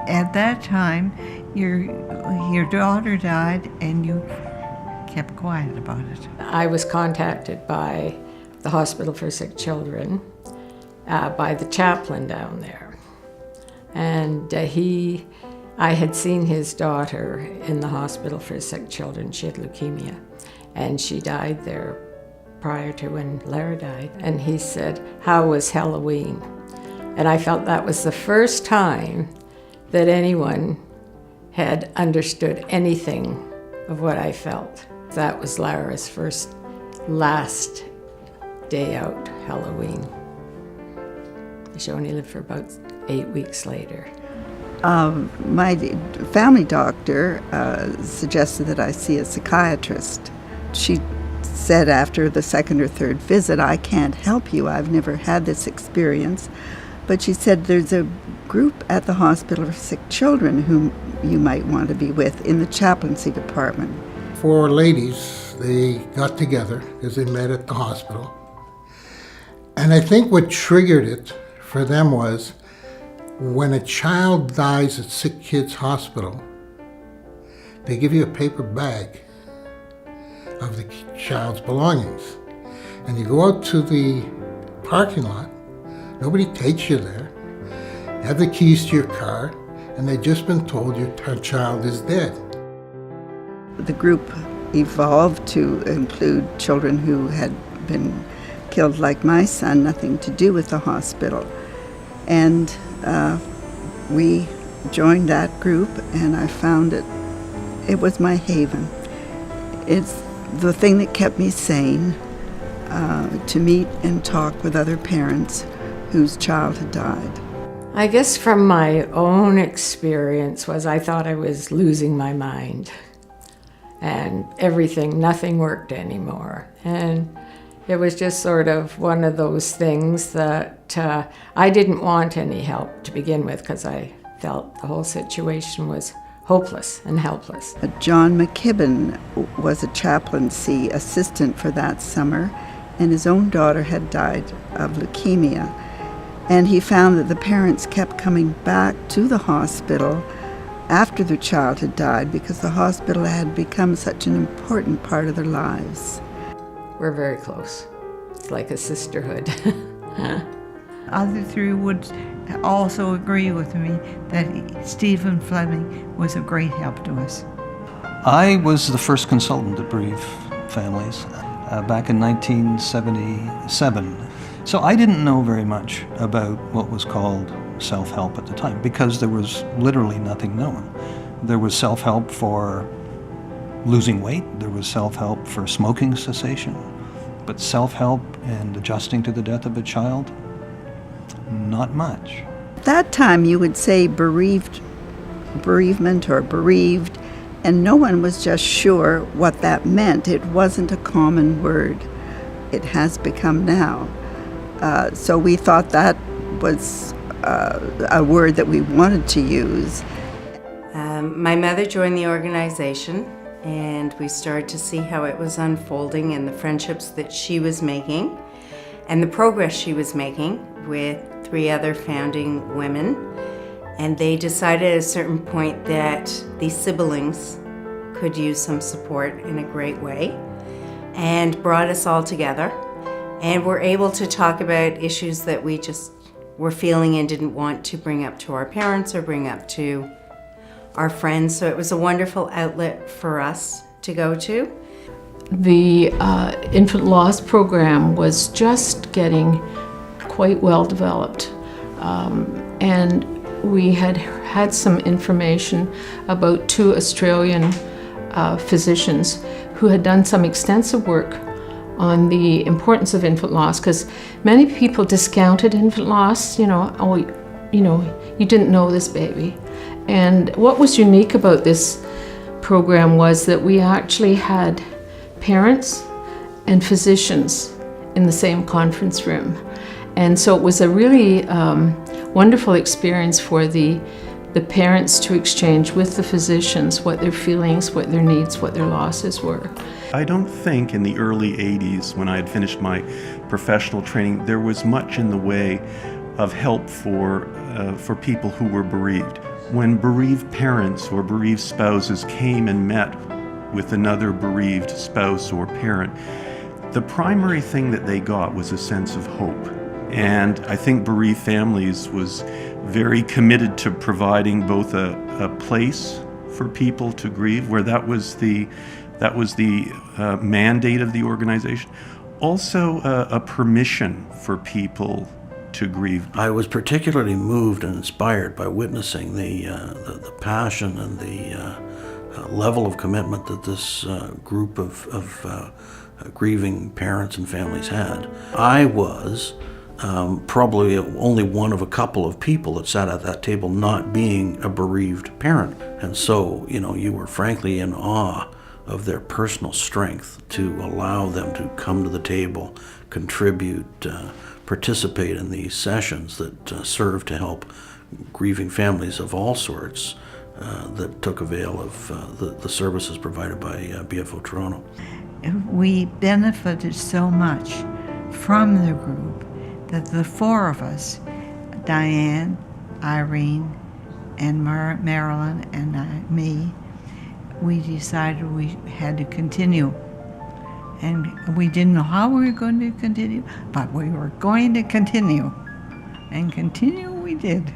at that time, your daughter died and you kept quiet about it. I was contacted by the Hospital for Sick Children, by the chaplain down there. And I had seen his daughter in the Hospital for Sick Children. She had leukemia, and she died there prior to when Lara died. And he said, "How was Halloween?" And I felt that was the first time that anyone had understood anything of what I felt. That was Lara's last day out, Halloween. She only lived for about 8 weeks later. My family doctor suggested that I see a psychiatrist. She said after the second or third visit, "I can't help you. I've never had this experience." But she said there's a group at the Hospital for Sick Children whom you might want to be with in the chaplaincy department. 4 ladies, they got together because they met at the hospital. And I think what triggered it for them was when a child dies at Sick Kids Hospital, they give you a paper bag of the child's belongings. And you go out to the parking lot, nobody takes you there, you have the keys to your car, and they've just been told your child is dead. The group evolved to include children who had been killed like my son, nothing to do with the hospital. And we joined that group, and I found it was my haven. It's the thing that kept me sane, to meet and talk with other parents whose child had died. I guess from my own experience was I thought I was losing my mind, and nothing worked anymore. And it was just sort of one of those things that I didn't want any help to begin with, because I felt the whole situation was hopeless and helpless. John McKibben was a chaplaincy assistant for that summer, and his own daughter had died of leukemia. And he found that the parents kept coming back to the hospital after their child had died because the hospital had become such an important part of their lives. We're very close. It's like a sisterhood. Other 3 would also agree with me that Stephen Fleming was a great help to us. I was the first consultant at Bereaved Families back in 1977. So I didn't know very much about what was called self-help at the time because there was literally nothing known. There was self-help for losing weight, there was self-help for smoking cessation, but self-help and adjusting to the death of a child, not much. At that time you would say bereavement or bereaved, and no one was just sure what that meant. It wasn't a common word. It has become now. So we thought that was a word that we wanted to use. My mother joined the organization, and we started to see how it was unfolding and the friendships that she was making and the progress she was making with 3 other founding women. And they decided at a certain point that these siblings could use some support in a great way, and brought us all together. And we're able to talk about issues that we just were feeling and didn't want to bring up to our parents or bring up to our friends. So it was a wonderful outlet for us to go to. The infant loss program was just getting quite well developed. And we had some information about 2 Australian physicians who had done some extensive work on the importance of infant loss, because many people discounted infant loss, you didn't know this baby. And what was unique about this program was that we actually had parents and physicians in the same conference room. And so it was a really wonderful experience for the parents to exchange with the physicians what their feelings, what their needs, what their losses were. I don't think in the early 80s, when I had finished my professional training, there was much in the way of help for people who were bereaved. when bereaved parents or bereaved spouses came and met with another bereaved spouse or parent, the primary thing that they got was a sense of hope. And I think Bereaved Families was very committed to providing both a place for people to grieve, where that was the mandate of the organization. Also a permission for people to grieve. I was particularly moved and inspired by witnessing the passion and the level of commitment that this group of grieving parents and families had. I was probably only one of a couple of people that sat at that table not being a bereaved parent. And so, you were frankly in awe of their personal strength to allow them to come to the table, contribute, participate in these sessions that serve to help grieving families of all sorts that took avail of the services provided by BFO-Toronto. We benefited so much from the group that the four of us, Diane, Irene, and Marilyn, and me, we decided we had to continue. And we didn't know how we were going to continue, but we were going to continue. And continue we did.